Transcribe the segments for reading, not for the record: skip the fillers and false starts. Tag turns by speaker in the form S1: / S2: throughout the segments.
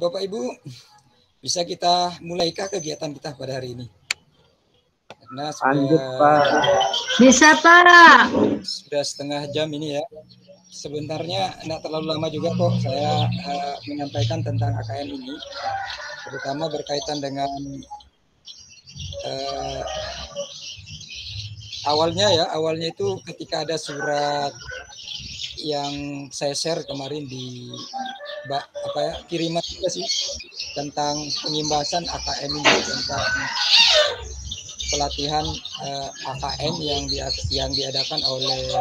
S1: Bapak Ibu, bisa kita mulaikah kegiatan kita pada hari ini? Karena
S2: Lanjut, Pak.
S3: Bisa, Pak.
S1: Sudah setengah jam ini ya. Sebenarnya tidak terlalu lama juga kok saya menyampaikan tentang AKM ini, terutama berkaitan dengan awalnya itu ketika ada surat yang saya share kemarin di kiriman juga sih tentang pengimbasan AKM ini, tentang pelatihan AKM yang diadakan oleh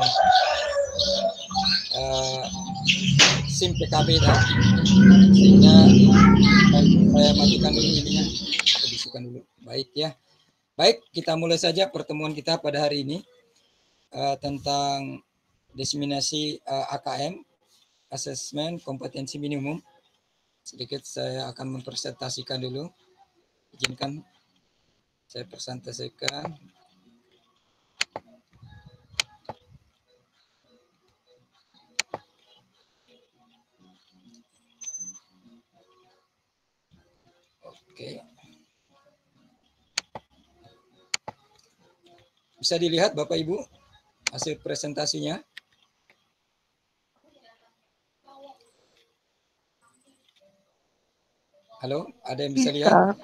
S1: SIM PKB sehingga saya matikan dulu ininya, saya bisikan dulu. Baik ya. Baik, kita mulai saja pertemuan kita pada hari ini tentang diseminasi AKM, asesmen kompetensi minimum. Sedikit saya akan mempresentasikan dulu. Izinkan saya presentasikan. Oke. Bisa dilihat Bapak Ibu hasil presentasinya? Halo, ada yang bisa lihat?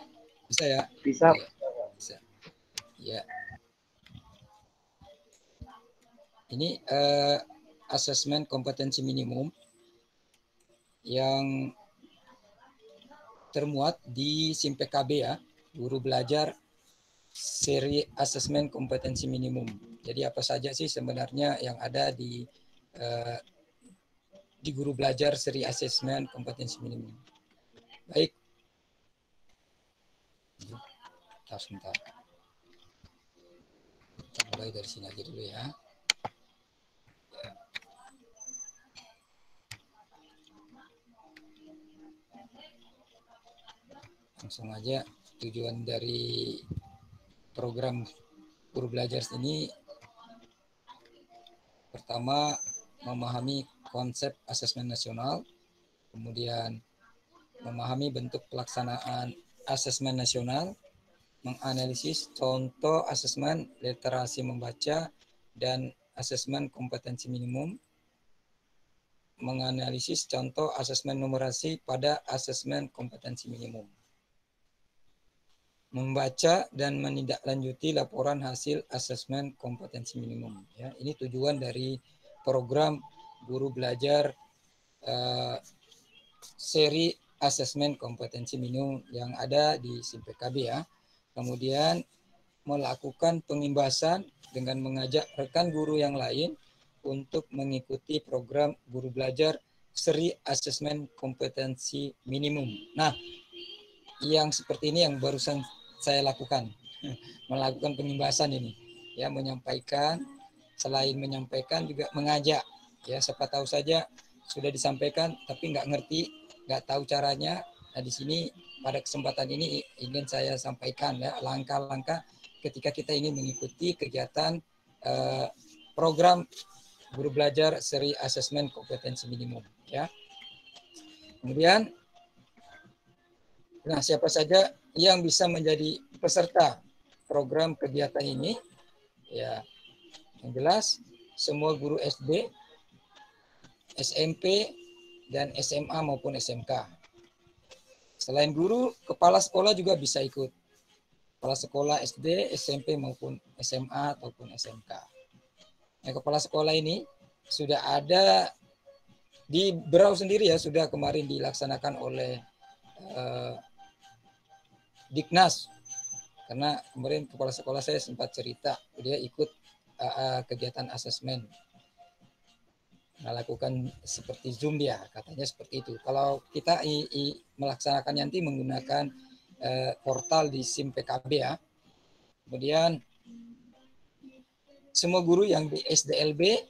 S1: Bisa ya?
S2: Bisa.
S1: Bisa. Ya. Ini asesmen kompetensi minimum yang termuat di SIM PKB ya, guru belajar seri asesmen kompetensi minimum. Jadi apa saja sih sebenarnya yang ada di guru belajar seri asesmen kompetensi minimum. Baik. Sebentar. Kita mulai dari sini aja dulu ya. Langsung aja, tujuan dari program guru belajar ini pertama memahami konsep asesmen nasional, kemudian memahami bentuk pelaksanaan asesmen nasional, menganalisis contoh asesmen literasi membaca dan asesmen kompetensi minimum, menganalisis contoh asesmen numerasi pada asesmen kompetensi minimum, membaca dan menindaklanjuti laporan hasil asesmen kompetensi minimum. Ya, ini tujuan dari program guru belajar seri asesmen kompetensi minimum yang ada di SIM PKB ya. Kemudian melakukan pengimbasan dengan mengajak rekan guru yang lain untuk mengikuti program guru belajar seri asesmen kompetensi minimum. Nah, yang seperti ini yang barusan saya lakukan, melakukan pengimbasan ini, ya, menyampaikan, selain menyampaikan juga mengajak, ya, siapa tahu saja sudah disampaikan tapi nggak ngerti, nggak tahu caranya. Nah, di sini pada kesempatan ini ingin saya sampaikan ya langkah-langkah ketika kita ingin mengikuti kegiatan program guru belajar seri asesmen kompetensi minimum, ya. Kemudian, nah, siapa saja yang bisa menjadi peserta program kegiatan ini? Ya, yang jelas semua guru SD, SMP, dan SMA maupun SMK. Selain guru, kepala sekolah juga bisa ikut. Kepala sekolah SD, SMP maupun SMA ataupun SMK. Nah, kepala sekolah ini sudah ada di Berau sendiri ya, sudah kemarin dilaksanakan oleh Diknas. Karena kemarin kepala sekolah saya sempat cerita, dia ikut kegiatan asesmen. Melakukan seperti Zoom dia, katanya seperti itu. Kalau kita melaksanakan nanti menggunakan portal di SIM PKB ya. Kemudian semua guru yang di SDLB,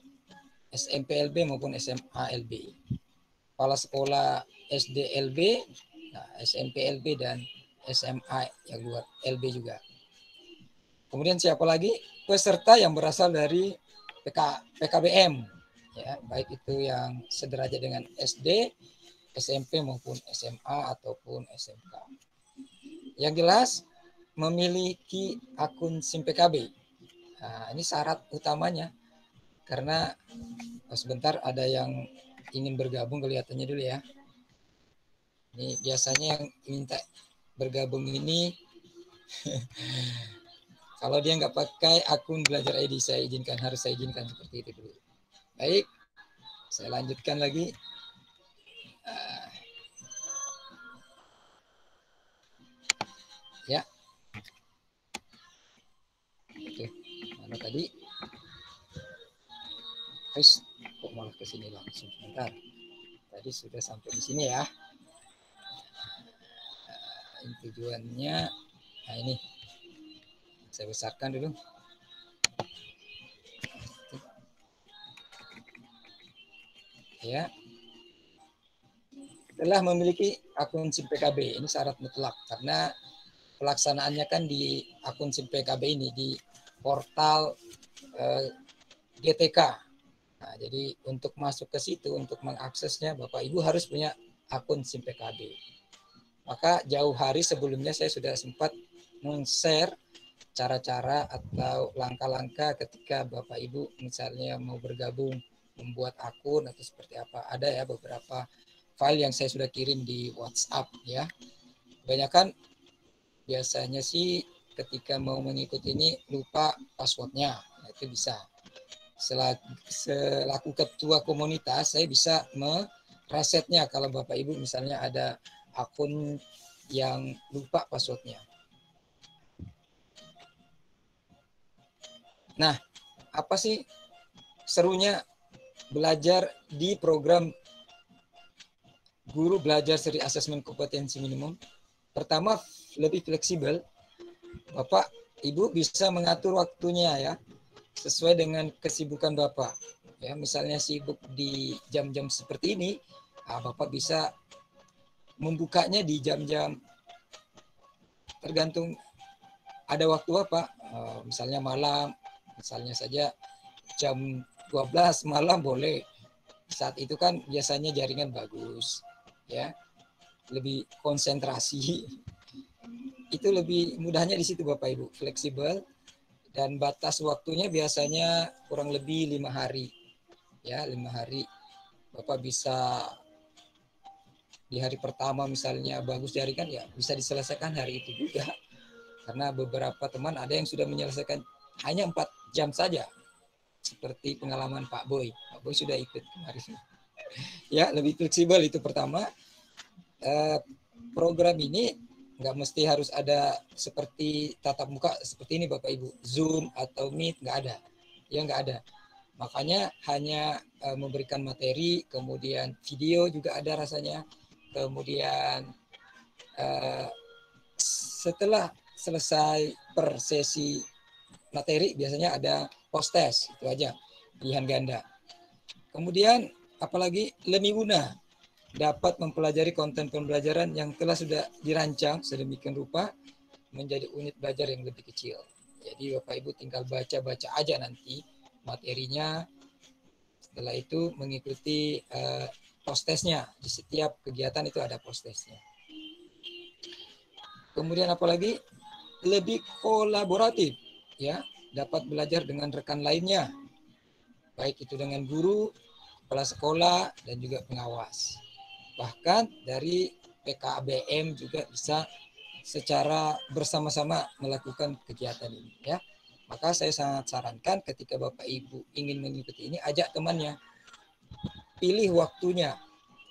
S1: SMPLB maupun SMALB. Kepala sekolah SDLB, nah, SMPLB dan SMA yang luar LB juga. Kemudian siapa lagi? Peserta yang berasal dari PKBM. Ya, baik itu yang sederajat dengan SD, SMP maupun SMA ataupun SMK. Yang jelas memiliki akun SIM PKB. Nah, ini syarat utamanya. Karena sebentar ada yang ingin bergabung, kelihatannya dulu ya. Ini biasanya yang minta bergabung ini kalau dia nggak pakai akun Belajar ID, harus saya izinkan seperti itu dulu. Baik, saya lanjutkan lagi. Ya. Oke, mana tadi? Terus kok malah ke sini langsung, sebentar. Tadi sudah sampai di sini ya. Ini tujuannya, nah ini saya besarkan dulu. Ya, telah memiliki akun SIM PKB, ini syarat mutlak karena pelaksanaannya kan di akun SIM PKB ini di portal GTK. Nah, jadi untuk masuk ke situ, untuk mengaksesnya, Bapak Ibu harus punya akun SIM PKB. Maka jauh hari sebelumnya saya sudah sempat men-share cara-cara atau langkah-langkah ketika Bapak Ibu misalnya mau bergabung, membuat akun atau seperti apa. Ada ya beberapa file yang saya sudah kirim di WhatsApp ya. Kebanyakan biasanya sih ketika mau mengikuti ini lupa passwordnya. Nah, itu bisa. Selaku ketua komunitas saya bisa meresetnya kalau Bapak Ibu misalnya ada akun yang lupa passwordnya. Nah, apa sih serunya belajar di program Guru Belajar Seri Asesmen Kompetensi Minimum? Pertama, lebih fleksibel. Bapak, Ibu bisa mengatur waktunya ya, sesuai dengan kesibukan Bapak. Ya, misalnya sibuk di jam-jam seperti ini, Bapak bisa membukanya di jam-jam tergantung ada waktu Bapak. Misalnya malam, misalnya saja jam 12 malam boleh. Saat itu kan biasanya jaringan bagus, ya, lebih konsentrasi. Itu lebih mudahnya di situ Bapak Ibu, fleksibel dan batas waktunya biasanya kurang lebih 5 hari, ya 5 hari. Bapak bisa di hari pertama misalnya bagus jaringan ya bisa diselesaikan hari itu juga. Karena beberapa teman ada yang sudah menyelesaikan hanya 4 jam saja. Seperti pengalaman Pak Boy. Pak Boy sudah ikut kemarin. Ya, lebih fleksibel itu pertama. Program ini nggak mesti harus ada seperti tatap muka seperti ini Bapak Ibu. Zoom atau Meet, nggak ada. Ya, nggak ada. Makanya hanya memberikan materi, kemudian video juga ada rasanya. Kemudian setelah selesai per sesi materi biasanya ada post test, itu aja, pilihan ganda. Kemudian apalagi Lemiguna dapat mempelajari konten pembelajaran yang telah sudah dirancang sedemikian rupa menjadi unit belajar yang lebih kecil. Jadi Bapak Ibu tinggal baca-baca aja nanti materinya. Setelah itu mengikuti post testnya. Di setiap kegiatan itu ada post testnya. Kemudian apalagi lebih kolaboratif, ya, dapat belajar dengan rekan lainnya, baik itu dengan guru, kepala sekolah, dan juga pengawas. Bahkan dari PKBM juga bisa secara bersama-sama melakukan kegiatan ini, ya. Maka saya sangat sarankan ketika Bapak Ibu ingin mengikuti ini, ajak temannya, pilih waktunya,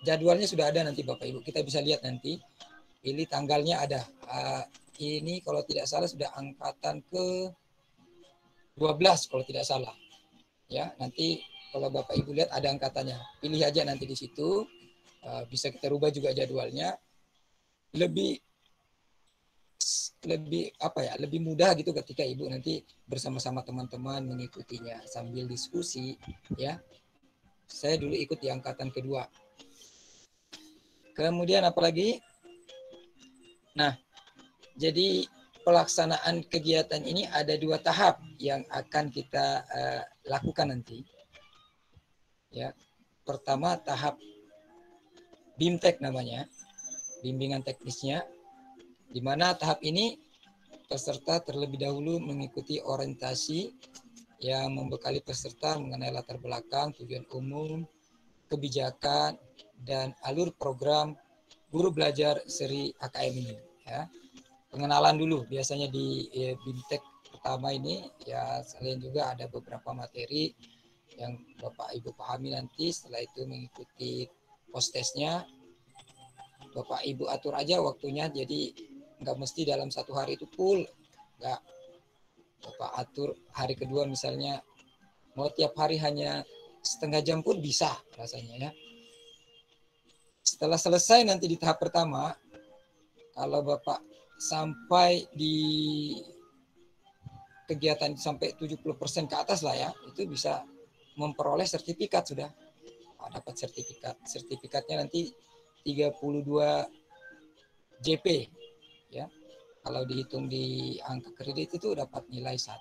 S1: jadwalnya sudah ada nanti Bapak Ibu, kita bisa lihat nanti, pilih tanggalnya ada. Ini kalau tidak salah sudah angkatan ke 12 kalau tidak salah. Ya, nanti kalau Bapak Ibu lihat ada angkatannya. Pilih aja nanti di situ. Bisa kita rubah juga jadwalnya. Lebih lebih mudah gitu ketika Ibu nanti bersama-sama teman-teman mengikutinya sambil diskusi, ya. Saya dulu ikut di angkatan kedua. Kemudian apalagi? Nah, jadi pelaksanaan kegiatan ini ada 2 tahap yang akan kita lakukan nanti. Ya, pertama tahap BIMTEK namanya, bimbingan teknisnya, di mana tahap ini peserta terlebih dahulu mengikuti orientasi yang membekali peserta mengenai latar belakang, tujuan umum, kebijakan, dan alur program guru belajar seri AKM ini. Ya. Pengenalan dulu biasanya di BIMTEK pertama ini, ya selain juga ada beberapa materi yang Bapak Ibu pahami nanti. Setelah itu mengikuti post-testnya, Bapak Ibu atur aja waktunya, jadi nggak mesti dalam satu hari itu full, nggak. Bapak atur hari kedua misalnya, mau tiap hari hanya setengah jam pun bisa rasanya ya. Setelah selesai nanti di tahap pertama, kalau Bapak sampai di kegiatan sampai 70% ke atas lah ya, itu bisa memperoleh sertifikat sudah. Dapat sertifikat. Sertifikatnya nanti 32 JP ya. Kalau dihitung di angka kredit itu dapat nilai 1.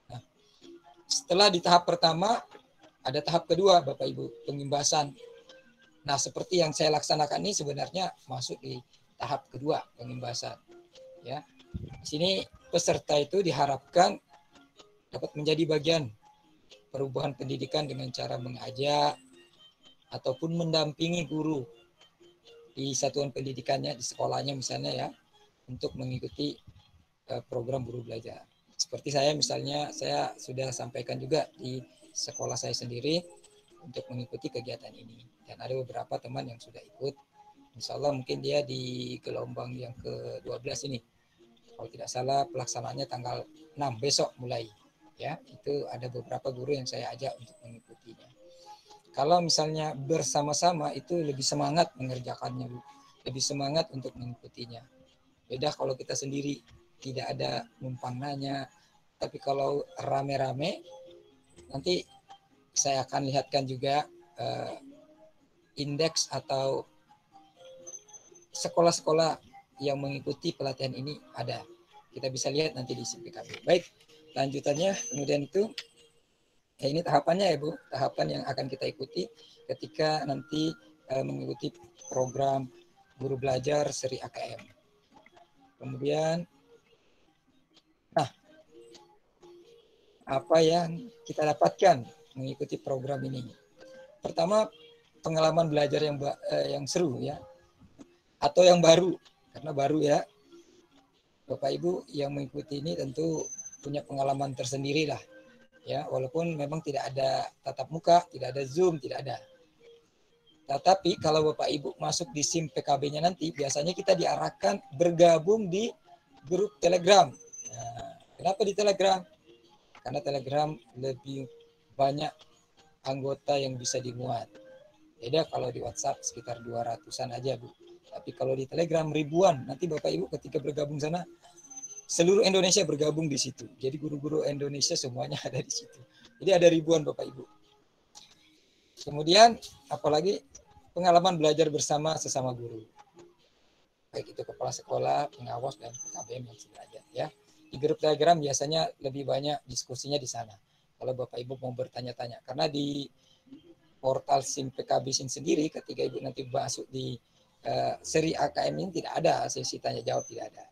S1: Nah, setelah di tahap pertama ada tahap kedua Bapak Ibu, pengimbasan. Nah, seperti yang saya laksanakan ini sebenarnya masuk di tahap kedua, pengimbasan. Ya. Di sini peserta itu diharapkan dapat menjadi bagian perubahan pendidikan dengan cara mengajak ataupun mendampingi guru di satuan pendidikannya, di sekolahnya misalnya ya, untuk mengikuti program guru belajar. Seperti saya misalnya, saya sudah sampaikan juga di sekolah saya sendiri untuk mengikuti kegiatan ini. Dan ada beberapa teman yang sudah ikut. Insya Allah mungkin dia di gelombang yang ke-12 ini. Kalau tidak salah pelaksanaannya tanggal 6 besok mulai. Ya, itu ada beberapa guru yang saya ajak untuk mengikutinya. Kalau misalnya bersama-sama itu lebih semangat mengerjakannya, lebih semangat untuk mengikutinya. Beda kalau kita sendiri, tidak ada numpang nanya. Tapi kalau rame-rame, nanti saya akan lihatkan juga indeks atau sekolah-sekolah yang mengikuti pelatihan ini ada. Kita bisa lihat nanti di SIMPKB. Baik, lanjutannya kemudian itu, ya ini tahapannya ya Bu, tahapan yang akan kita ikuti ketika nanti mengikuti program guru belajar seri AKM. Kemudian, nah, apa yang kita dapatkan mengikuti program ini? Pertama, pengalaman belajar yang seru ya, atau yang baru, karena baru ya. Bapak Ibu yang mengikuti ini tentu punya pengalaman tersendiri lah, ya, walaupun memang tidak ada tatap muka, tidak ada Zoom, tidak ada. Tetapi kalau Bapak Ibu masuk di SIM PKB-nya nanti, biasanya kita diarahkan bergabung di grup Telegram. Nah, kenapa di Telegram? Karena Telegram lebih banyak anggota yang bisa dimuat. Beda kalau di WhatsApp sekitar 200-an aja Bu. Tapi kalau di Telegram ribuan. Nanti Bapak Ibu ketika bergabung sana, seluruh Indonesia bergabung di situ. Jadi guru-guru Indonesia semuanya ada di situ. Jadi ada ribuan Bapak Ibu. Kemudian apalagi pengalaman belajar bersama sesama guru. Baik itu kepala sekolah, pengawas, dan PKBM yang sederajat ya. Di grup Telegram biasanya lebih banyak diskusinya di sana. Kalau Bapak Ibu mau bertanya-tanya. Karena di portal SIM PKB SIM sendiri, ketika Ibu nanti masuk di seri AKM ini tidak ada sesi tanya jawab, tidak ada.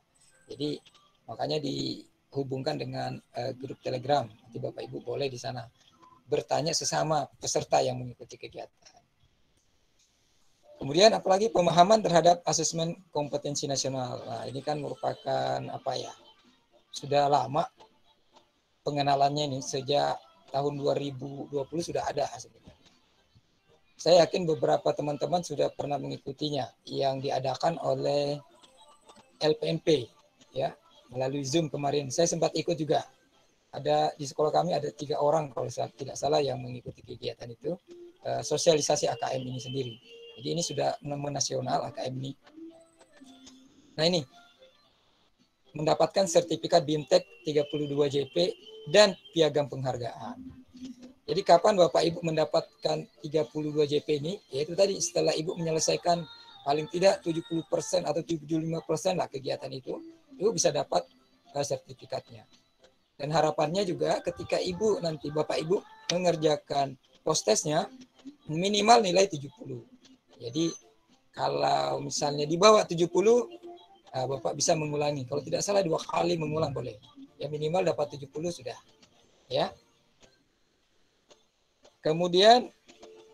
S1: Jadi makanya dihubungkan dengan grup Telegram. Nanti Bapak Ibu boleh di sana bertanya sesama peserta yang mengikuti kegiatan. Kemudian apalagi pemahaman terhadap asesmen kompetensi nasional. Nah, ini kan merupakan apa ya? Sudah lama pengenalannya ini, sejak tahun 2020 sudah ada sebenarnya. Saya yakin beberapa teman-teman sudah pernah mengikutinya yang diadakan oleh LPMP ya, melalui Zoom kemarin. Saya sempat ikut juga. Ada di sekolah kami ada 3 orang kalau saya tidak salah yang mengikuti kegiatan itu, sosialisasi AKM ini sendiri. Jadi ini sudah nasional AKM ini. Nah ini mendapatkan sertifikat BIMTEK 32 JP dan piagam penghargaan. Jadi kapan Bapak Ibu mendapatkan 32 JP ini? Yaitu tadi setelah Ibu menyelesaikan paling tidak 70% atau 75% lah kegiatan itu, Ibu bisa dapat sertifikatnya. Dan harapannya juga ketika Ibu nanti Bapak Ibu mengerjakan post-testnya minimal nilai 70. Jadi kalau misalnya di bawah 70, Bapak bisa mengulangi. Kalau tidak salah 2 kali mengulang boleh. Ya minimal dapat 70 sudah. Ya. Kemudian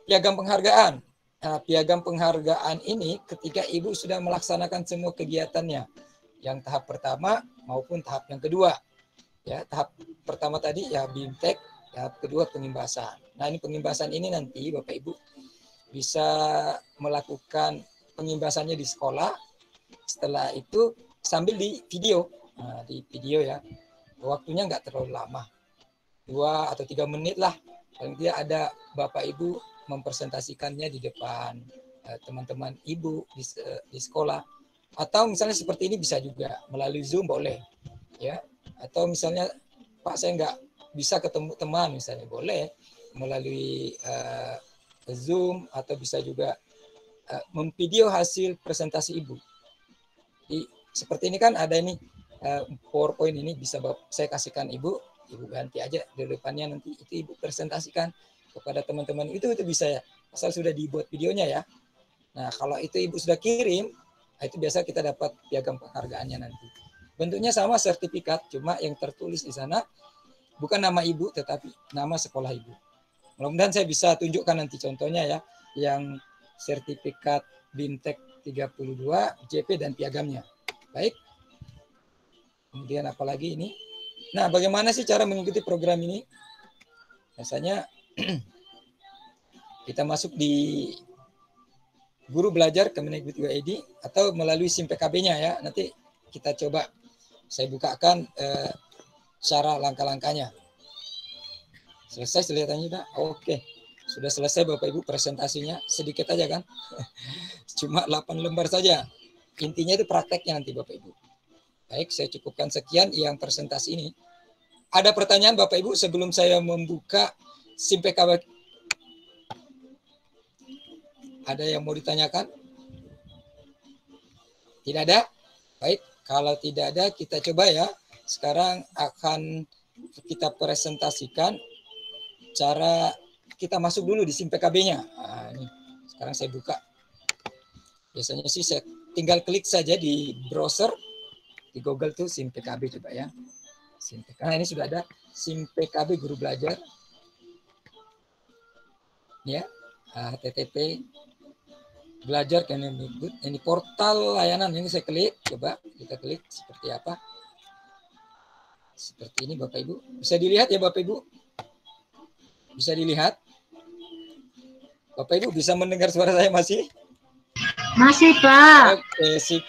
S1: piagam penghargaan. Nah, piagam penghargaan ini ketika Ibu sudah melaksanakan semua kegiatannya. Yang tahap pertama maupun tahap yang kedua. Ya, tahap pertama tadi ya BIMTEK, tahap kedua pengimbasan. Nah, ini pengimbasan ini nanti Bapak Ibu bisa melakukan pengimbasannya di sekolah. Setelah itu sambil di video. Nah, di video ya. Waktunya nggak terlalu lama. 2 atau 3 menit lah. Paling tidak ada Bapak Ibu mempresentasikannya di depan teman-teman Ibu di sekolah. Atau misalnya seperti ini bisa juga melalui Zoom boleh. Ya. Atau misalnya Pak saya nggak bisa ketemu teman misalnya boleh melalui Zoom atau bisa juga memvideo hasil presentasi Ibu. Seperti ini kan ada ini PowerPoint ini bisa saya kasihkan Ibu ganti aja di depannya nanti itu Ibu presentasikan kepada teman-teman itu bisa ya, asal sudah dibuat videonya ya. Nah kalau itu Ibu sudah kirim, itu biasa kita dapat piagam penghargaannya nanti. Bentuknya sama sertifikat, cuma yang tertulis di sana bukan nama Ibu tetapi nama sekolah Ibu. Mudah-mudahan saya bisa tunjukkan nanti contohnya ya, yang sertifikat BIMTEK 32, JP dan piagamnya. Baik. Kemudian apalagi ini? Nah, bagaimana sih cara mengikuti program ini? Biasanya kita masuk di Guru Belajar Kemendikbud.go.id atau melalui SIM PKB-nya ya. Nanti kita coba saya bukakan cara langkah-langkahnya. Selesai kelihatannya sudah? Oke. Sudah selesai Bapak Ibu presentasinya. Sedikit aja kan? Cuma 8 lembar saja. Intinya itu prakteknya nanti Bapak Ibu. Baik, saya cukupkan sekian yang presentasi ini. Ada pertanyaan Bapak Ibu sebelum saya membuka SIM PKB? Ada yang mau ditanyakan? Tidak ada? Baik, kalau tidak ada kita coba ya. Sekarang akan kita presentasikan cara kita masuk dulu di SIM PKB-nya. Nah, ini sekarang saya buka. Biasanya sih saya tinggal klik saja di browser, di Google tuh SIM PKB coba ya. SIM PKB. Nah, ini sudah ada SIM PKB Guru Belajar. Ya, http belajar Kemendikbud. Ini portal layanan ini saya klik, coba kita klik seperti apa. Seperti ini Bapak Ibu. Bisa dilihat ya Bapak Ibu? Bisa dilihat? Bapak Ibu bisa mendengar suara saya masih?
S3: Masih, Pak.
S1: Oke, sip.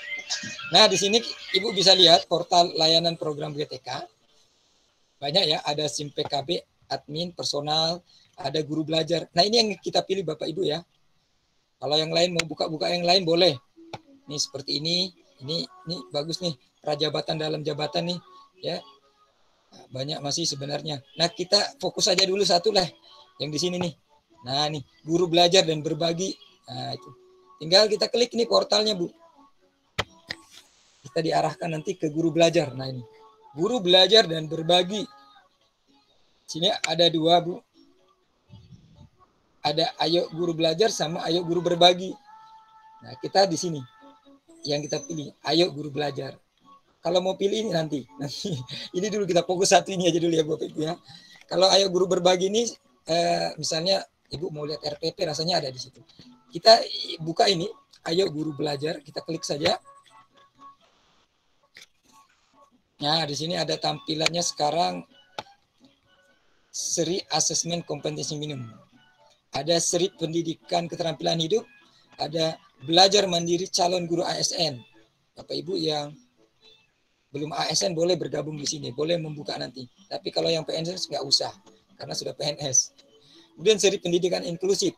S1: Nah, di sini Ibu bisa lihat portal layanan program GTK. Banyak ya, ada SIM PKB, admin, personal, ada guru belajar. Nah, ini yang kita pilih Bapak Ibu ya. Kalau yang lain mau buka-buka yang lain boleh. Ini seperti ini bagus nih, prajabatan dalam jabatan nih, ya. Banyak masih sebenarnya. Nah, kita fokus aja dulu satu lah yang di sini nih. Nah, nih, guru belajar dan berbagi. Nah, itu. Tinggal kita klik nih portalnya, Bu. Kita diarahkan nanti ke guru belajar. Nah, ini. Guru belajar dan berbagi. Sini ada 2, Bu. Ada ayo guru belajar sama ayo guru berbagi. Nah, kita di sini. Yang kita pilih, ayo guru belajar. Kalau mau pilih ini nanti. Ini dulu kita fokus satu ini aja dulu ya Bapak Ibu ya. Kalau ayo guru berbagi ini, misalnya Ibu mau lihat RPP rasanya ada di situ. Kita buka ini, ayo guru belajar, kita klik saja. Nah, di sini ada tampilannya sekarang seri asesmen kompetensi minimum. Ada seri pendidikan keterampilan hidup, ada belajar mandiri calon guru ASN. Bapak Ibu yang belum ASN boleh bergabung di sini, boleh membuka nanti. Tapi kalau yang PNS nggak usah, karena sudah PNS. Kemudian seri pendidikan inklusif.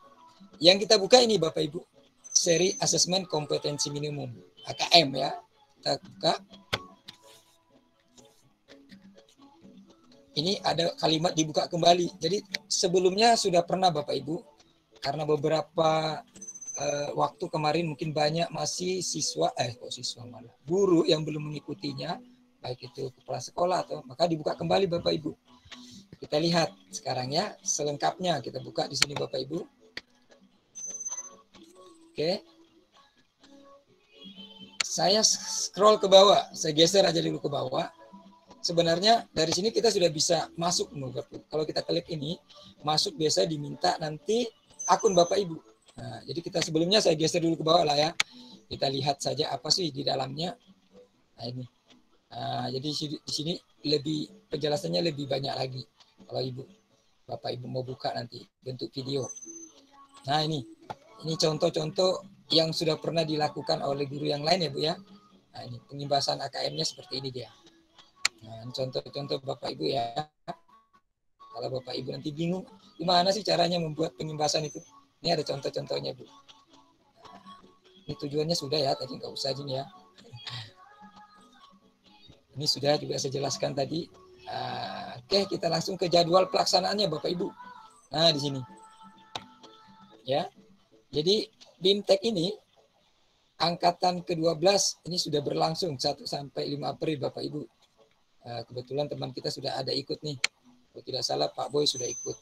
S1: Yang kita buka ini Bapak Ibu, seri asesmen kompetensi minimum, AKM ya. Kita buka. Ini ada kalimat dibuka kembali. Jadi sebelumnya sudah pernah Bapak Ibu, karena beberapa waktu kemarin mungkin banyak masih guru yang belum mengikutinya, baik itu kepala sekolah atau maka dibuka kembali Bapak Ibu. Kita lihat sekarang ya selengkapnya kita buka di sini Bapak Ibu. Oke. Saya scroll ke bawah, saya geser aja dulu ke bawah. Sebenarnya dari sini kita sudah bisa masuk. Kalau kita klik ini, masuk biasa diminta nanti akun Bapak Ibu. Nah, jadi kita sebelumnya saya geser dulu ke bawah lah ya. Kita lihat saja apa sih di dalamnya. Nah ini. Nah, jadi di sini lebih penjelasannya lebih banyak lagi. Kalau Bapak Ibu mau buka nanti bentuk video. Nah ini contoh-contoh yang sudah pernah dilakukan oleh guru yang lain ya Bu ya. Nah ini pengimbasan AKM-nya seperti ini dia. Nah, contoh-contoh Bapak Ibu ya. Kalau Bapak Ibu nanti bingung, gimana sih caranya membuat pengimbasan itu? Ini ada contoh-contohnya, Bu. Ini tujuannya sudah ya, tadi nggak usah gini ya. Ini sudah juga saya jelaskan tadi. Oke, kita langsung ke jadwal pelaksanaannya, Bapak Ibu. Nah, di sini. Ya. Jadi, BIMTEK ini, angkatan ke-12, ini sudah berlangsung 1 sampai 5 April, Bapak Ibu. Kebetulan teman kita sudah ada ikut nih. Kalau tidak salah Pak Boy sudah ikut.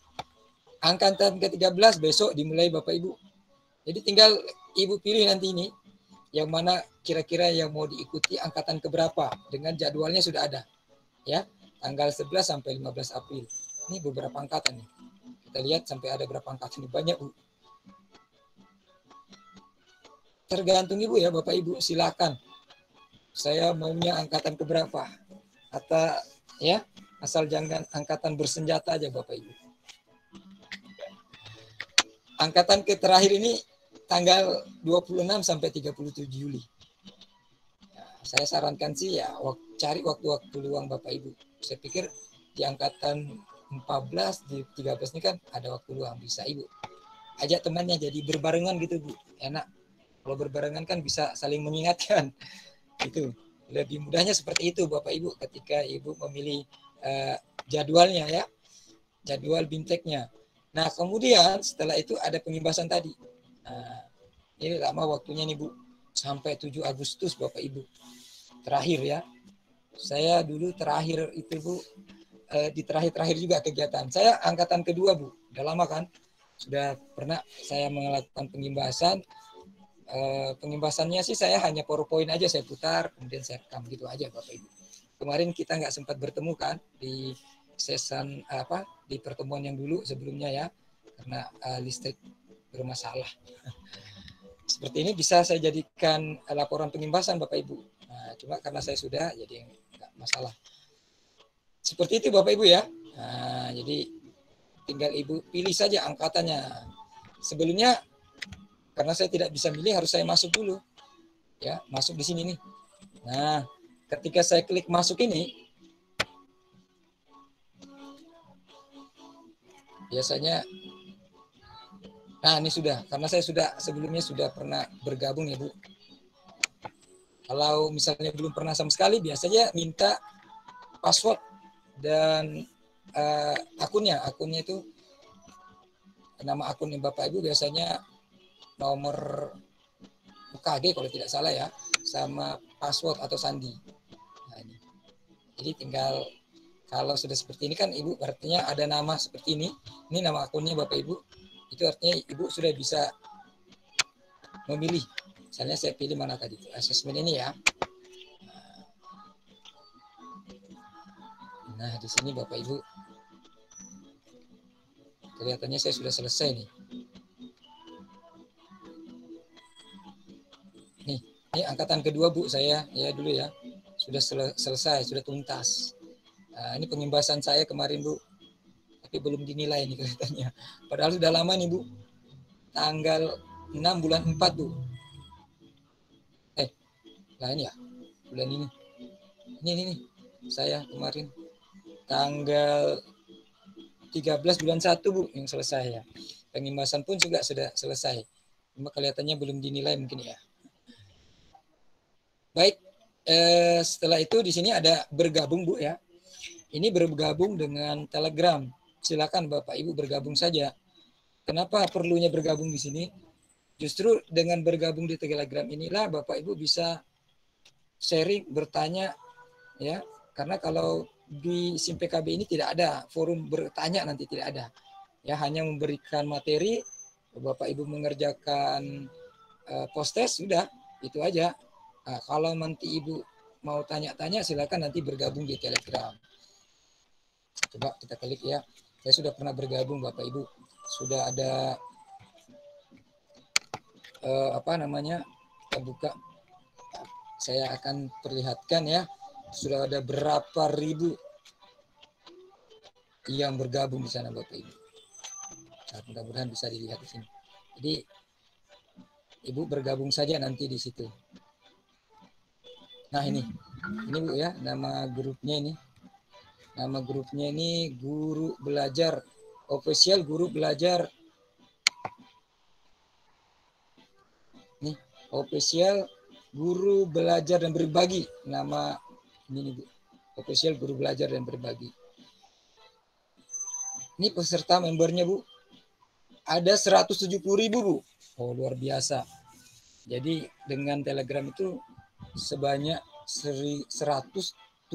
S1: Angkatan ke-13 besok dimulai Bapak Ibu. Jadi tinggal Ibu pilih nanti ini yang mana kira-kira yang mau diikuti angkatan keberapa dengan jadwalnya sudah ada. Ya, tanggal 11 sampai 15 April. Ini beberapa angkatan nih. Kita lihat sampai ada berapa angkatan nih, banyak Bu. Tergantung Ibu ya Bapak Ibu, silakan. Saya maunya angkatan keberapa? Atau ya, asal jangan angkatan bersenjata aja Bapak Ibu. Angkatan terakhir ini tanggal 26 sampai 37 Juli. Nah, saya sarankan sih ya cari waktu-waktu luang Bapak Ibu. Saya pikir di angkatan 14, di 13 ini kan ada waktu luang, bisa Ibu ajak temannya jadi berbarengan gitu Bu. Enak. Kalau berbarengan kan bisa saling mengingatkan. Itu. Lebih mudahnya seperti itu Bapak Ibu ketika Ibu memilih jadwalnya ya. Jadwal BIMTEK-nya. Nah, kemudian setelah itu ada pengimbasan tadi. Nah, ini lama waktunya nih Bu. Sampai 7 Agustus Bapak Ibu. Terakhir ya. Saya dulu terakhir itu Bu, di terakhir-terakhir juga kegiatan. Saya angkatan kedua Bu. Udah lama kan? Sudah pernah saya melakukan pengimbasan. Pengimbasannya sih saya hanya PowerPoint aja saya putar, kemudian saya rekam gitu aja Bapak Ibu. Kemarin kita nggak sempat bertemu kan di season di pertemuan yang dulu sebelumnya ya, karena listrik bermasalah. Seperti ini bisa saya jadikan laporan pengimbasan Bapak Ibu. Nah, cuma karena saya sudah jadi nggak masalah. Seperti itu Bapak Ibu ya. Nah, jadi tinggal Ibu pilih saja angkatannya. Sebelumnya karena saya tidak bisa milih harus saya masuk dulu. Ya, masuk di sini nih. Nah, ketika saya klik masuk ini, biasanya nah ini sudah, karena saya sebelumnya sudah pernah bergabung ya Bu. Kalau misalnya belum pernah sama sekali, biasanya minta password dan akunnya itu nama akunnya Bapak Ibu biasanya nomor UKG kalau tidak salah ya, sama password atau sandi. Nah, ini. Jadi tinggal kalau sudah seperti ini kan Ibu artinya ada nama seperti ini nama akunnya Bapak Ibu, itu artinya Ibu sudah bisa memilih. Misalnya saya pilih mana tadi, asesmen ini ya. Nah di sini Bapak Ibu, kelihatannya saya sudah selesai nih. Ini angkatan kedua Bu saya ya dulu ya, sudah selesai, sudah tuntas. Nah, ini pengimbasan saya kemarin Bu, tapi belum dinilai nih kelihatannya. Padahal sudah lama nih Bu, tanggal 6 bulan 4 Bu. Lain ya, bulan ini. Ini saya kemarin tanggal 13 bulan 1 Bu yang selesai ya. Pengimbasan pun juga sudah selesai. Cuma kelihatannya belum dinilai mungkin ya. Baik, setelah itu di sini ada bergabung Bu ya. Ini bergabung dengan Telegram. Silakan Bapak Ibu bergabung saja. Kenapa perlunya bergabung di sini? Justru dengan bergabung di Telegram inilah Bapak Ibu bisa sharing, bertanya ya. Karena kalau di SIM PKB ini tidak ada forum bertanya, nanti tidak ada. Ya, hanya memberikan materi, Bapak Ibu mengerjakan post test sudah itu aja. Nah, kalau nanti Ibu mau tanya-tanya silakan nanti bergabung di Telegram. Coba kita klik ya. Saya sudah pernah bergabung Bapak Ibu. Sudah ada kita buka. Saya akan perlihatkan ya. Sudah ada berapa ribu yang bergabung di sana Bapak Ibu. Nah, mudah-mudahan bisa dilihat di sini. Jadi Ibu bergabung saja nanti di situ. Nah ini Bu ya, nama grupnya ini. Nama grupnya ini Guru Belajar Official Guru Belajar. Nih, Official Guru Belajar dan Berbagi. Nama ini Bu. Official Guru Belajar dan Berbagi. Ini peserta membernya Bu. Ada 170.000 Bu. Oh luar biasa. Jadi dengan Telegram itu sebanyak 170.000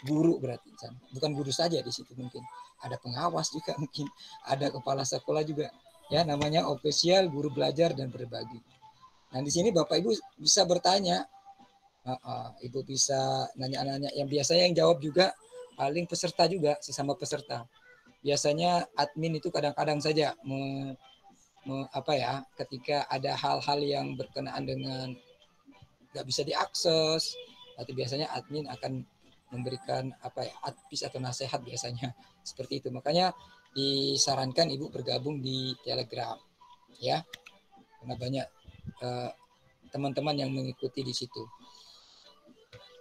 S1: guru berarti. Bukan guru saja di situ mungkin. Ada pengawas juga mungkin. Ada kepala sekolah juga. Ya namanya Official Guru Belajar dan Berbagi. Nah di sini Bapak Ibu bisa bertanya. Ibu bisa nanya-nanya. Yang biasanya yang jawab juga paling peserta juga. Sesama peserta. Biasanya admin itu kadang-kadang saja ketika ada hal-hal yang berkenaan dengan nggak bisa diakses, atau biasanya admin akan memberikan advice atau nasihat biasanya seperti itu. Makanya disarankan Ibu bergabung di Telegram ya, karena banyak teman-teman yang mengikuti di situ.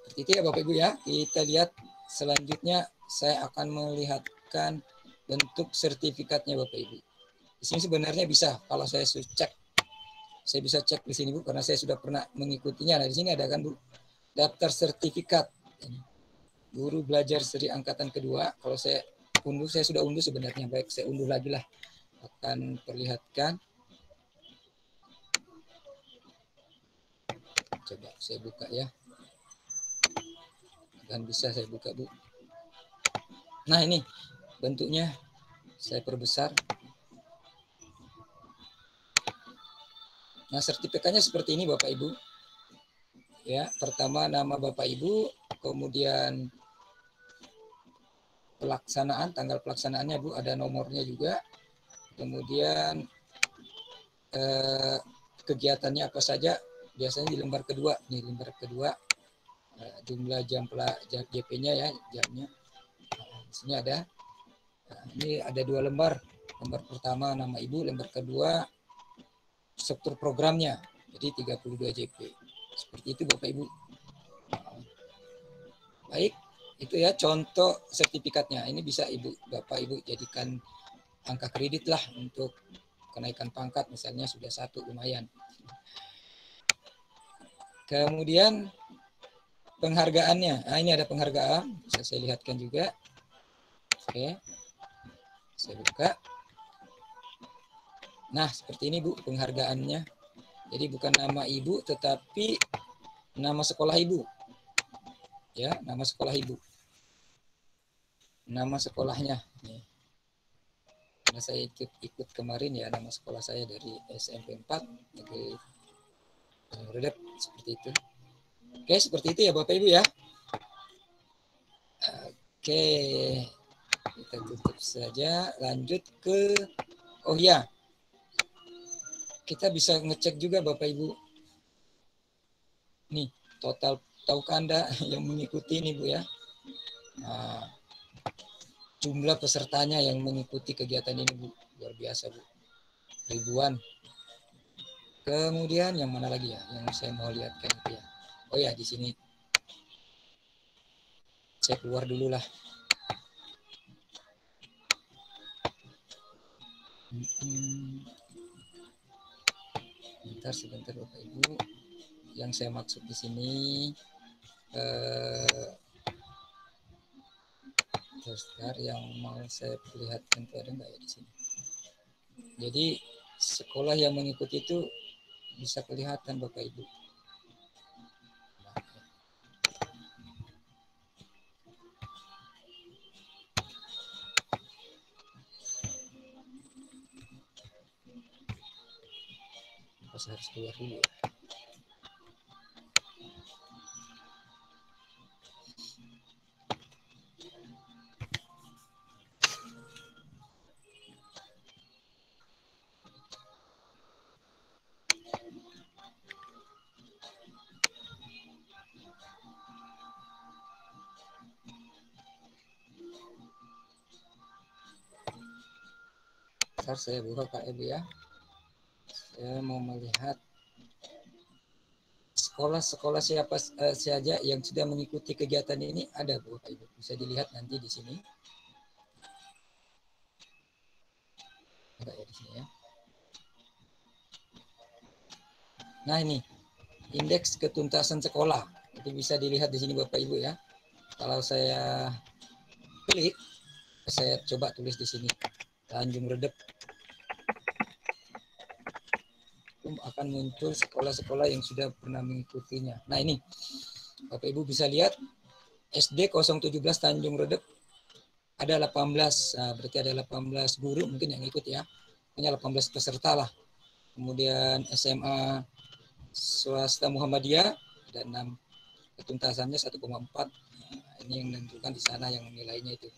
S1: Seperti itu ya Bapak Ibu ya. Kita lihat selanjutnya, saya akan melihatkan bentuk sertifikatnya Bapak Ibu. Di sini sebenarnya bisa, kalau saya cek, saya bisa cek di sini Bu, karena saya sudah pernah mengikutinya. Nah di sini ada kan Bu, daftar sertifikat Guru Belajar Seri Angkatan Kedua. Kalau saya unduh, saya sudah unduh sebenarnya. Baik, saya unduh lagi lah, akan perlihatkan. Coba saya buka ya. Dan bisa saya buka Bu. Nah ini bentuknya, saya perbesar. Nah sertifikatnya seperti ini Bapak Ibu. Ya, pertama nama Bapak Ibu, kemudian pelaksanaan, tanggal pelaksanaannya Bu, ada nomornya juga. Kemudian kegiatannya apa saja, biasanya di lembar kedua. Nih lembar kedua, jumlah jam JP-nya ya, jamnya. Di sini ada. Ini ada 2 lembar. Lembar pertama nama Ibu, lembar kedua struktur programnya. Jadi 32 JP. Seperti itu Bapak Ibu. Baik, itu ya contoh sertifikatnya. Ini bisa Bapak Ibu jadikan angka kredit lah untuk kenaikan pangkat, misalnya sudah 1 lumayan. Kemudian penghargaannya. Nah, ini ada penghargaan, bisa saya lihatkan juga. Oke. Saya buka. Nah, seperti ini Bu penghargaannya. Jadi bukan nama Ibu tetapi nama sekolah Ibu. Ya, nama sekolah Ibu. Nama sekolahnya. Nih. Karena saya ikut kemarin ya, nama sekolah saya dari SMP 4 Negeri Redep, seperti itu. Oke, seperti itu ya Bapak Ibu ya. Oke, kita tutup saja. Lanjut ke, oh ya, kita bisa ngecek juga Bapak Ibu. Nih, total, tahukah Anda yang mengikuti ini Bu ya? Nah, jumlah pesertanya yang mengikuti kegiatan ini Bu, luar biasa Bu. Ribuan. Kemudian yang mana lagi ya, yang saya mau lihatkan itu ya. Oh ya, di sini. Saya keluar dulu lah. Sebentar Bapak Ibu. Yang saya maksud di sini yang mau saya perlihatkan itu ada nggak ya di sini. Jadi sekolah yang mengikuti itu bisa kelihatan Bapak Ibu. saya harus keluar dulu. Ntar saya buka Kak Ebi ya. Saya mau melihat sekolah-sekolah siapa saja yang sudah mengikuti kegiatan ini. Ada Bu, Ibu. Bisa dilihat nanti di sini. Ada ya di sini ya. Nah ini indeks ketuntasan sekolah. Itu bisa dilihat di sini Bapak Ibu ya. Kalau saya klik, saya coba tulis di sini Tanjung Redep. Akan muncul sekolah-sekolah yang sudah pernah mengikutinya. Nah ini Bapak Ibu bisa lihat SD 017 Tanjung Redep ada 18, nah, berarti ada 18 guru mungkin yang ikut ya. Hanya 18 peserta lah. Kemudian SMA swasta Muhammadiyah ada 6, ketuntasannya 1,4. Nah, ini yang menentukan di sana yang nilainya itu.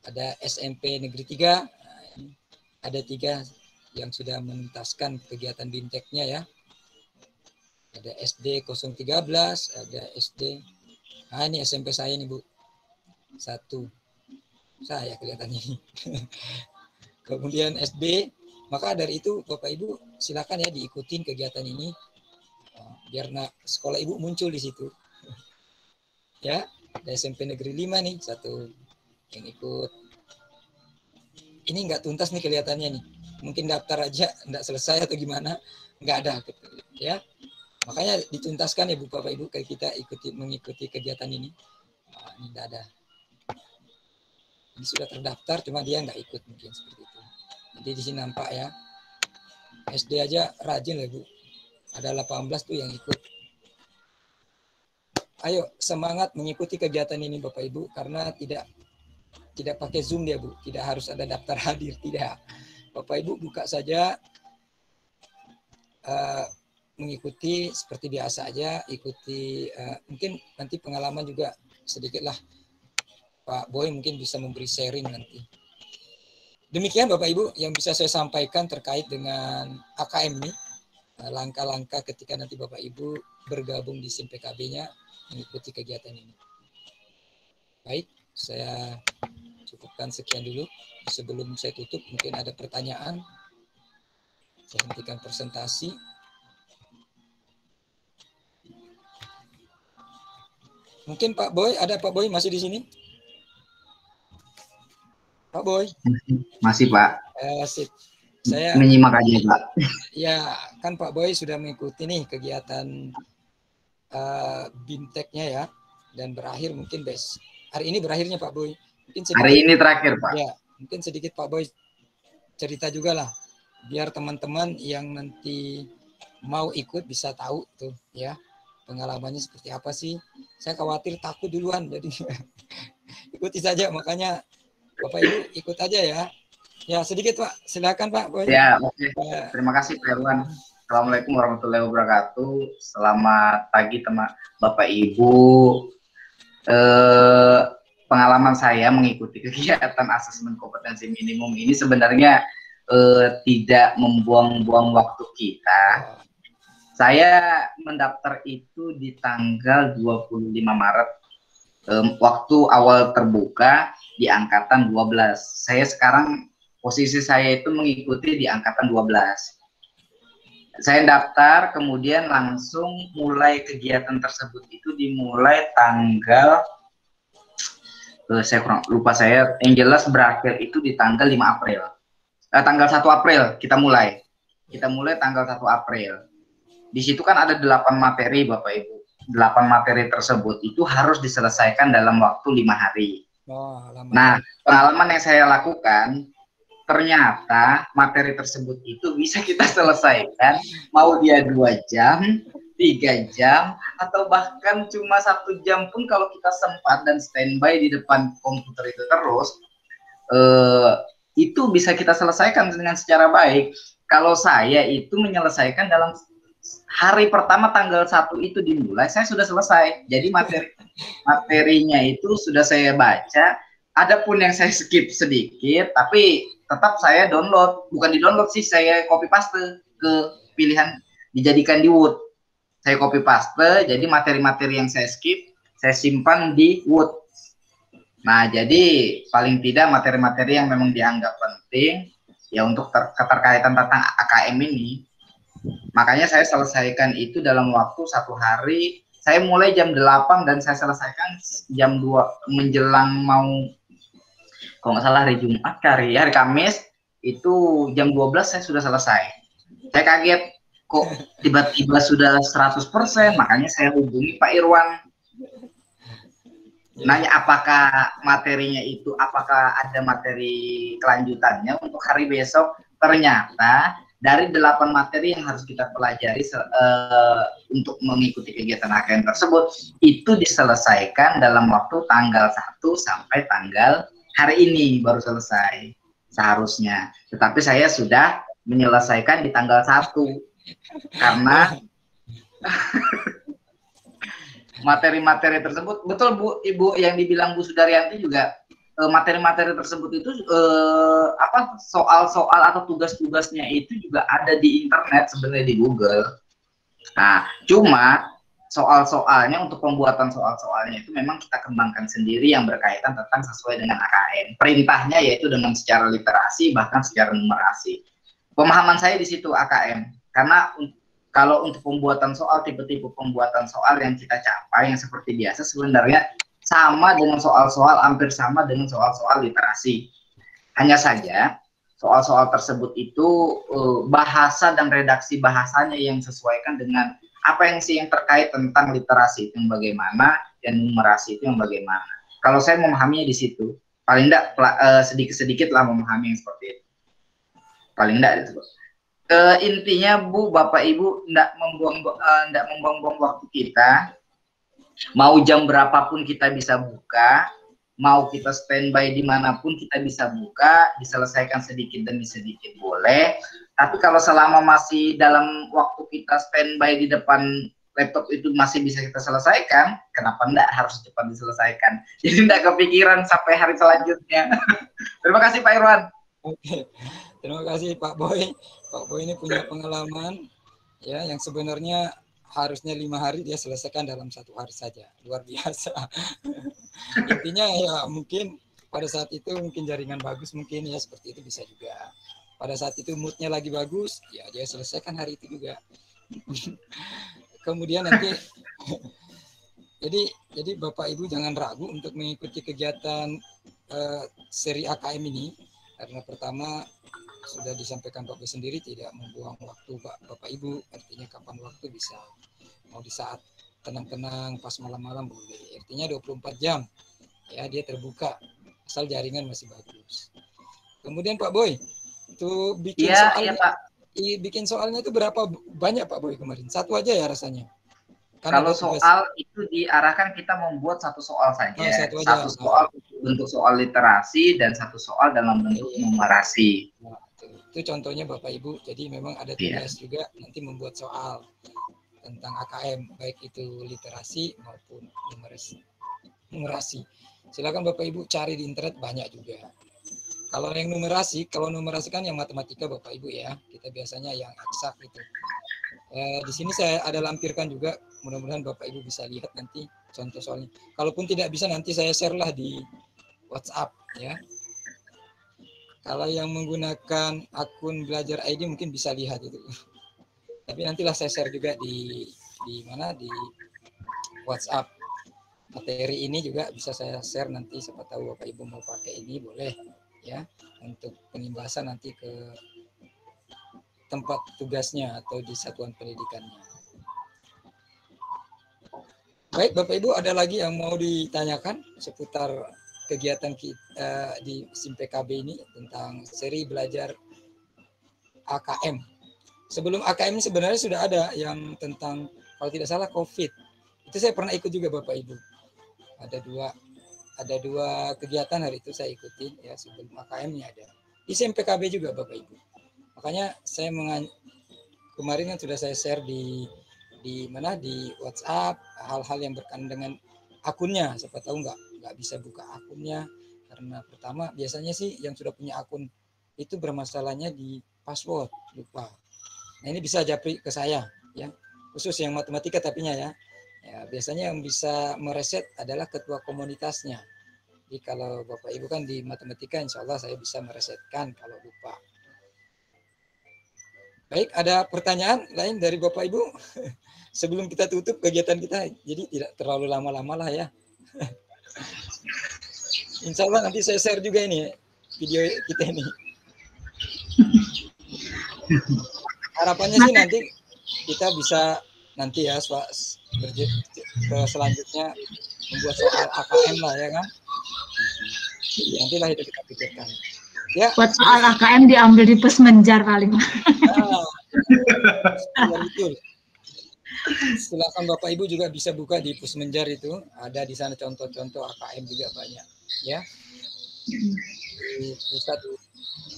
S1: Ada SMP Negeri 3, nah, ada 3 yang sudah menuntaskan kegiatan BIMTEK-nya ya. Ada SD 013, ada SD. Nah ini SMP saya nih Bu. 1. Saya kelihatannya. Kemudian SD. Maka dari itu Bapak Ibu silakan ya diikutin kegiatan ini. Biar sekolah Ibu muncul di situ. Ya, ada SMP Negeri 5 nih. 1 yang ikut. Ini nggak tuntas nih kelihatannya nih. Mungkin daftar aja enggak selesai atau gimana, enggak ada ya. Makanya dituntaskan ya Bu Bapak Ibu kalau kita mengikuti kegiatan ini. Nah, ini enggak ada. Ini sudah terdaftar cuma dia enggak ikut mungkin seperti itu. Jadi di sini nampak ya. SD aja rajin lah Bu. Ada 18 tuh yang ikut. Ayo semangat mengikuti kegiatan ini Bapak Ibu karena tidak pakai Zoom dia Bu, tidak harus ada daftar hadir, tidak. Bapak Ibu buka saja, mengikuti seperti biasa aja, ikuti, mungkin nanti pengalaman juga sedikit lah. Pak Boy mungkin bisa memberi sharing nanti. Demikian Bapak Ibu yang bisa saya sampaikan terkait dengan AKM ini, langkah-langkah ketika nanti Bapak Ibu bergabung di SIM PKB-nya mengikuti kegiatan ini. Baik, saya cukupkan sekian dulu. Sebelum saya tutup, mungkin ada pertanyaan. Saya hentikan presentasi. Mungkin Pak Boy, ada Pak Boy masih di sini? Pak Boy?
S2: Masih Pak.
S1: Sip. Saya
S2: menyimak aja Pak.
S1: Ya, kan Pak Boy sudah mengikuti nih kegiatan BIMTEK-nya ya, dan berakhir mungkin hari ini berakhirnya Pak Boy. Mungkin sedikit,
S2: hari ini terakhir Pak.
S1: Ya, mungkin sedikit Pak Boy cerita juga lah, biar teman-teman yang nanti mau ikut bisa tahu tuh ya pengalamannya seperti apa sih. Saya khawatir takut duluan, jadi ikuti saja, makanya Bapak Ibu ikut aja ya. Ya sedikit Pak, silakan Pak Boy.
S2: Ya, oke. Terima kasih Pak Irwan. Assalamualaikum warahmatullahi wabarakatuh. Selamat pagi teman Bapak Ibu. Pengalaman saya mengikuti kegiatan asesmen kompetensi minimum ini sebenarnya tidak membuang-buang waktu kita. Saya mendaftar itu di tanggal 25 Maret. Waktu awal terbuka di angkatan 12. Saya sekarang posisi saya itu mengikuti di angkatan 12. Saya daftar, kemudian langsung mulai kegiatan tersebut itu dimulai tanggal saya kurang lupa saya, yang jelas berakhir itu di tanggal 5 April. Tanggal 1 April kita mulai. Kita mulai tanggal 1 April. Di situ kan ada 8 materi Bapak Ibu. 8 materi tersebut itu harus diselesaikan dalam waktu 5 hari. Nah, pengalaman yang saya lakukan, ternyata materi tersebut itu bisa kita selesaikan, mau dia 2 jam, 3 jam, atau bahkan cuma 1 jam pun kalau kita sempat dan standby di depan komputer itu terus, itu bisa kita selesaikan dengan secara baik. Kalau saya itu menyelesaikan dalam hari pertama tanggal 1 itu dimulai, saya sudah selesai. Jadi materinya itu sudah saya baca. Adapun yang saya skip sedikit, tapi tetap saya download. Bukan di-download sih, saya copy paste ke pilihan dijadikan di Word. Saya copy paste, jadi materi-materi yang saya skip, saya simpan di Word. Nah, jadi paling tidak materi-materi yang memang dianggap penting, ya untuk keterkaitan tentang AKM ini. Makanya saya selesaikan itu dalam waktu 1 hari. Saya mulai jam 8 dan saya selesaikan jam 2 menjelang mau, kalau nggak salah hari Jumat, hari Kamis, itu jam 12 saya sudah selesai. Saya kaget, kok tiba-tiba sudah 100%, makanya saya hubungi Pak Irwan. Nanya apakah materinya itu, apakah ada materi kelanjutannya untuk hari besok. Ternyata dari 8 materi yang harus kita pelajari untuk mengikuti kegiatan AKM tersebut, itu diselesaikan dalam waktu tanggal 1 sampai tanggal hari ini baru selesai seharusnya. Tetapi saya sudah menyelesaikan di tanggal 1 karena materi-materi tersebut, betul Bu, Ibu yang dibilang Bu Sudaryanti juga, materi-materi tersebut itu soal-soal atau tugas-tugasnya itu juga ada di internet sebenarnya, di Google. Nah, cuma soal-soalnya, untuk pembuatan soal-soalnya itu memang kita kembangkan sendiri yang berkaitan tentang sesuai dengan AKM. Perintahnya yaitu dengan secara literasi, bahkan secara numerasi. Pemahaman saya di situ AKM, karena kalau untuk pembuatan soal, tipe-tipe pembuatan soal yang kita capai yang seperti biasa sebenarnya sama dengan soal-soal, hampir sama dengan soal-soal literasi. Hanya saja soal-soal tersebut itu bahasa dan redaksi bahasanya yang sesuaikan dengan apa yang terkait tentang literasi itu yang bagaimana, dan numerasi itu yang bagaimana. Kalau saya memahaminya di situ, paling tidak sedikit-sedikit lah memahami yang seperti itu. Paling tidak itu. Intinya Bu, Bapak Ibu, tidak membuang-buang waktu kita. Mau jam berapapun kita bisa buka, mau kita standby dimanapun kita bisa buka, diselesaikan sedikit demi sedikit boleh. Tapi kalau selama masih dalam waktu kita standby di depan laptop itu masih bisa kita selesaikan, kenapa enggak harus cepat diselesaikan? Jadi enggak kepikiran sampai hari selanjutnya. Terima kasih Pak Irwan.
S1: Oke, terima kasih Pak Boy. Pak Boy ini punya pengalaman ya yang sebenarnya harusnya 5 hari dia selesaikan dalam 1 hari saja. Luar biasa. Intinya ya mungkin pada saat itu mungkin jaringan bagus, mungkin ya seperti itu bisa juga. Pada saat itu moodnya lagi bagus, ya dia selesaikan hari itu juga. Kemudian nanti jadi Bapak Ibu jangan ragu untuk mengikuti kegiatan seri AKM ini, karena pertama sudah disampaikan Pak Boy sendiri, tidak membuang waktu Bapak Ibu, artinya kapan waktu bisa, mau di saat tenang-tenang pas malam-malam boleh, artinya 24 jam ya dia terbuka asal jaringan masih bagus. Kemudian Pak Boy itu bikin soalnya, Pak. Bikin soalnya itu berapa banyak Pak Boy kemarin? 1 aja ya rasanya?
S2: Kalau soal itu diarahkan kita membuat 1 soal saja. Oh, 1 soal bentuk soal literasi dan 1 soal dalam bentuk numerasi.
S1: Nah, itu contohnya Bapak Ibu. Jadi memang ada tugas juga nanti membuat soal tentang AKM, baik itu literasi maupun numerasi. Silakan Bapak Ibu cari di internet, banyak juga. Kalau yang numerasi kan yang matematika Bapak Ibu ya. Kita biasanya yang eksak itu. Di sini saya ada lampirkan juga, mudah-mudahan Bapak Ibu bisa lihat nanti contoh soalnya. Kalaupun tidak bisa nanti saya share lah di WhatsApp ya. Kalau yang menggunakan akun Belajar ID mungkin bisa lihat itu. Tapi nantilah saya share juga di mana, di WhatsApp. Materi ini juga bisa saya share nanti, siapa tahu Bapak Ibu mau pakai ini boleh ya, untuk penimbasan nanti ke tempat tugasnya atau di satuan pendidikannya. Baik Bapak Ibu, ada lagi yang mau ditanyakan seputar kegiatan kita di SIM PKB ini tentang seri belajar AKM. Sebelum AKM ini sebenarnya sudah ada yang tentang, kalau tidak salah, COVID. Itu saya pernah ikut juga Bapak Ibu. Ada dua kegiatan hari itu saya ikutin ya, sebelum AKM-nya ada. Di SIM PKB juga Bapak Ibu. Makanya saya kemarin kan sudah saya share di mana di WhatsApp hal-hal yang berkaitan dengan akunnya. Siapa tahu nggak bisa buka akunnya karena pertama biasanya sih yang sudah punya akun itu bermasalahnya di password, lupa. Nah ini bisa japri ke saya ya, khusus yang matematika tapinya ya. Ya, biasanya yang bisa mereset adalah ketua komunitasnya. Jadi kalau Bapak Ibu kan di matematika, insya Allah saya bisa meresetkan kalau lupa. Baik, ada pertanyaan lain dari Bapak Ibu? Sebelum kita tutup kegiatan kita, jadi tidak terlalu lama-lama lah ya. Insya Allah nanti saya share juga ini video kita ini. Harapannya sih nanti kita bisa nanti ya ke selanjutnya membuat soal AKM lah ya kan. Nantilah itu kita pikirkan. Ya.
S3: Buat soal AKM diambil di Pusmenjar paling.
S1: Betul. Silakan Bapak Ibu juga bisa buka di Pusmenjar itu, ada di sana contoh-contoh AKM juga banyak ya. Di pusat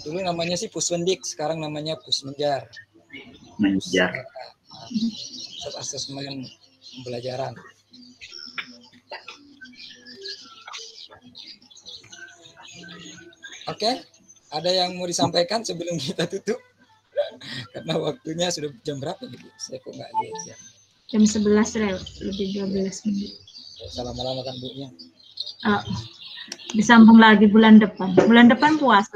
S1: dulu namanya sih Pusmendik, sekarang namanya Pusmenjar.
S2: Menjar.
S1: Pusat asesmen pembelajaran. Oke, ada yang mau disampaikan sebelum kita tutup? Karena waktunya sudah jam berapa nih? Saya kok nggak lihat ya.
S3: Jam 11 lebih 12 menit.
S1: Salah lama kan Bu nya.
S3: Disambung lagi bulan depan. Bulan depan puasa.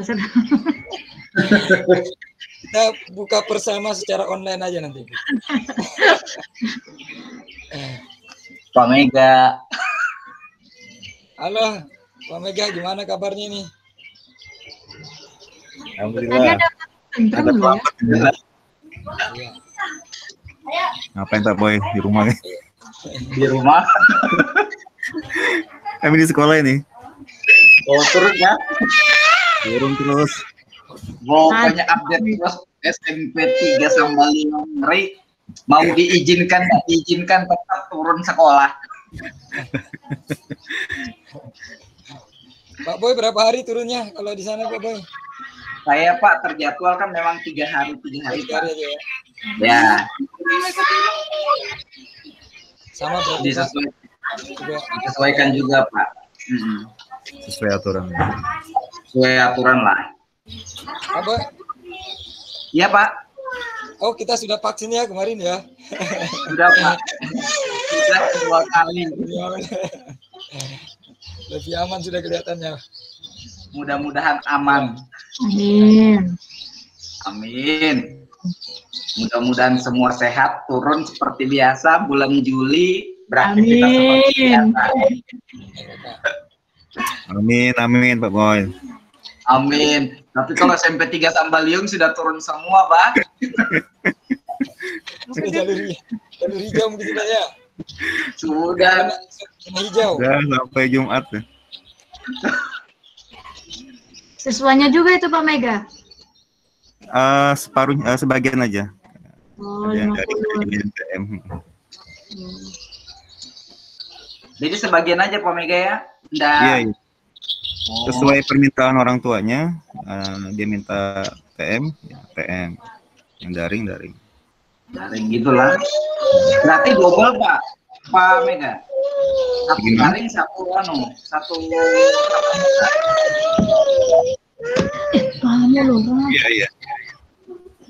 S1: Kita buka bersama secara online aja nanti.
S2: Pak Mega.
S1: Halo, Pak Mega, gimana kabarnya nih?
S4: Alhamdulillah. Ada selamat ya.
S1: Iya.
S4: Ngapain Pak Boy di rumah?
S2: Di rumah.
S4: Kami di sekolah ini.
S2: Oh, turun ya.
S4: Turun terus.
S2: Pokoknya update terus SMP 3 sama 5 ngeri. Mau diizinkan, nggak diizinkan tetap turun sekolah.
S1: Pak Boy berapa hari turunnya kalau di sana Pak Boy?
S2: Saya Pak terjadwal kan memang 3 hari Pak.
S1: Aja, ya.
S2: Ya.
S1: Sama berarti
S2: disesuaikan juga Pak.
S4: Sesuai aturan.
S2: Sesuai aturan lah.
S1: Pak Boy?
S2: Iya Pak.
S1: Oh kita sudah vaksin ya kemarin ya?
S2: Sudah Pak. Sudah 2 kali.
S1: Lebih aman sudah kelihatannya.
S2: Mudah-mudahan aman.
S3: Amin.
S2: Amin. Mudah-mudahan semua sehat, turun seperti biasa bulan Juli beraktivitas seperti biasa.
S4: Amin, amin Pak Boy.
S2: Amin. Tapi kalau SMP 3 Sambaliung sudah turun semua, Pak.
S1: Sudah jalur hijau mungkin sudah ya.
S2: Sudah.
S1: Hijau.
S4: Sudah sampai Jumat.
S3: Siswanya juga itu Pak Mega?
S4: Separuh, sebagian aja.
S3: Oh,
S4: ada yang
S3: 50.
S4: dari NTM.
S2: Jadi sebagian aja Pak Mega ya? Nggak.
S4: Iya, iya. Sesuai permintaan orang tuanya, dia minta TM, ya TM. Yang daring.
S2: Daring gitulah. Berarti double Pak Mega. Satu daring, satu
S3: Pahamnya loh.
S4: Iya.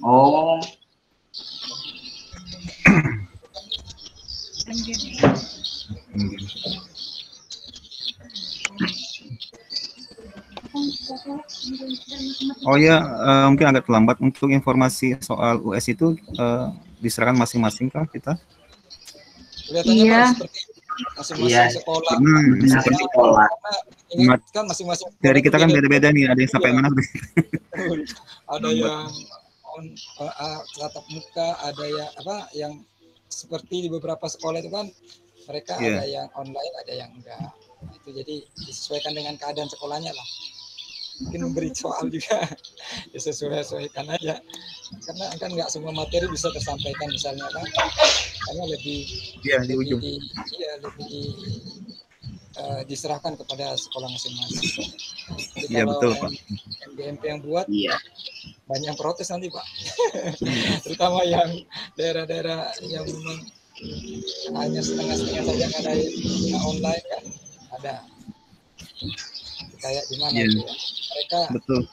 S2: Oh.
S4: Oh ya, mungkin agak terlambat untuk informasi soal US itu diserahkan masing-masing kah kita?
S1: Kelihatannya
S3: Iya.
S1: Pak, seperti masing-masing sekolah.
S2: Masing-masing sekolah.
S1: Ingat kan masing-masing
S4: Dari kita kan beda-beda nih, ada yang sampai mana?
S1: Ada yang tatap muka, ada yang seperti di beberapa sekolah itu kan mereka ada yang online, ada yang enggak. Itu jadi disesuaikan dengan keadaan sekolahnya lah. Mungkin memberi soal juga ya sesuaikan aja, karena kan nggak semua materi bisa tersampaikan misalnya kan, karena lebih
S4: Di ujung.
S1: diserahkan kepada sekolah masing-masing. Jadi
S4: Iya
S1: kalau
S4: betul Pak.
S1: MBMP yang buat, banyak yang protes nanti Pak. Terutama yang daerah-daerah yang memang hanya setengah-setengah saja ada online kan ada. Kayak di mana itu ya. Mereka
S4: Betul.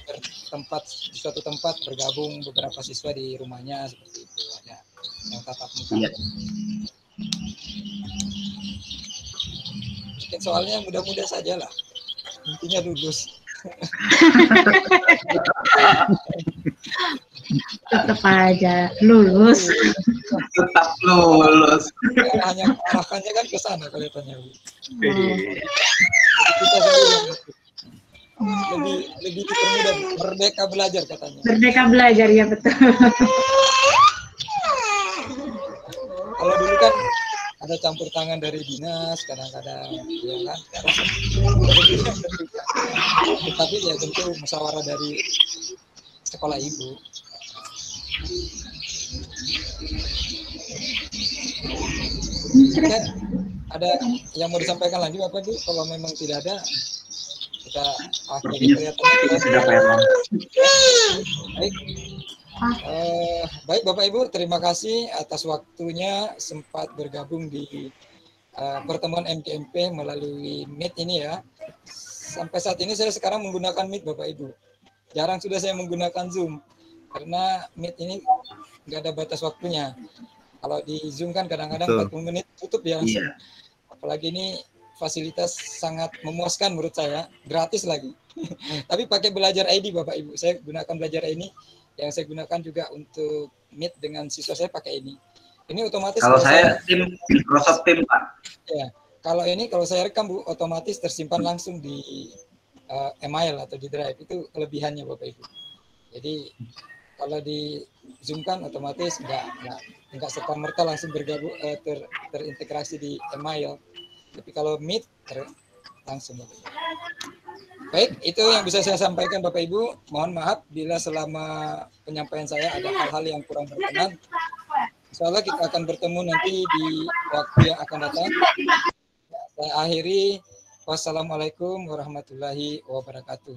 S1: bertempat di suatu tempat bergabung beberapa siswa di rumahnya seperti itu ada yang tatap muka.
S2: Iya.
S1: Mungkin soalnya mudah-mudah saja lah. Intinya lulus.
S3: Tetap aja lulus.
S2: Tetap lulus.
S1: Hanya arahkannya kan ke sana kelihatannya. Kita sendiri lebih dipermudah, merdeka belajar katanya.
S3: Merdeka belajar ya betul.
S1: Kalau dulu kan ada campur tangan dari dinas, kadang-kadang ya kan. Tapi ya tentu musyawarah dari sekolah ibu. Oke, ada yang mau disampaikan lagi Bapak Ibu? Kalau memang tidak ada, kita akhiri kelihatan.
S2: Sudah
S1: Baik. Baik Bapak Ibu, terima kasih atas waktunya sempat bergabung di pertemuan MGMP melalui Meet ini ya. Sampai saat ini saya sekarang menggunakan Meet Bapak Ibu. Jarang sudah saya menggunakan Zoom karena Meet ini nggak ada batas waktunya. Kalau di Zoom kan kadang-kadang 40 menit tutup ya langsung.
S2: Iya.
S1: Apalagi ini fasilitas sangat memuaskan menurut saya, gratis lagi. Tapi pakai belajar ID Bapak Ibu. Saya gunakan belajar ini. Yang saya gunakan juga untuk Meet dengan siswa saya pakai ini. Ini otomatis
S2: kalau saya tim Microsoft Team Pak.
S1: Ya, kalau ini kalau saya rekam Bu, otomatis tersimpan langsung di email atau di Drive. Itu kelebihannya Bapak Ibu. Jadi kalau di Zoom kan otomatis nggak serta-merta langsung bergabung terintegrasi di email. Tapi kalau Meet langsung Bapak Ibu. Baik, itu yang bisa saya sampaikan Bapak Ibu. Mohon maaf bila selama penyampaian saya ada hal-hal yang kurang berkenan. Insyaallah kita akan bertemu nanti di waktu yang akan datang. Saya akhiri. Wassalamualaikum warahmatullahi wabarakatuh.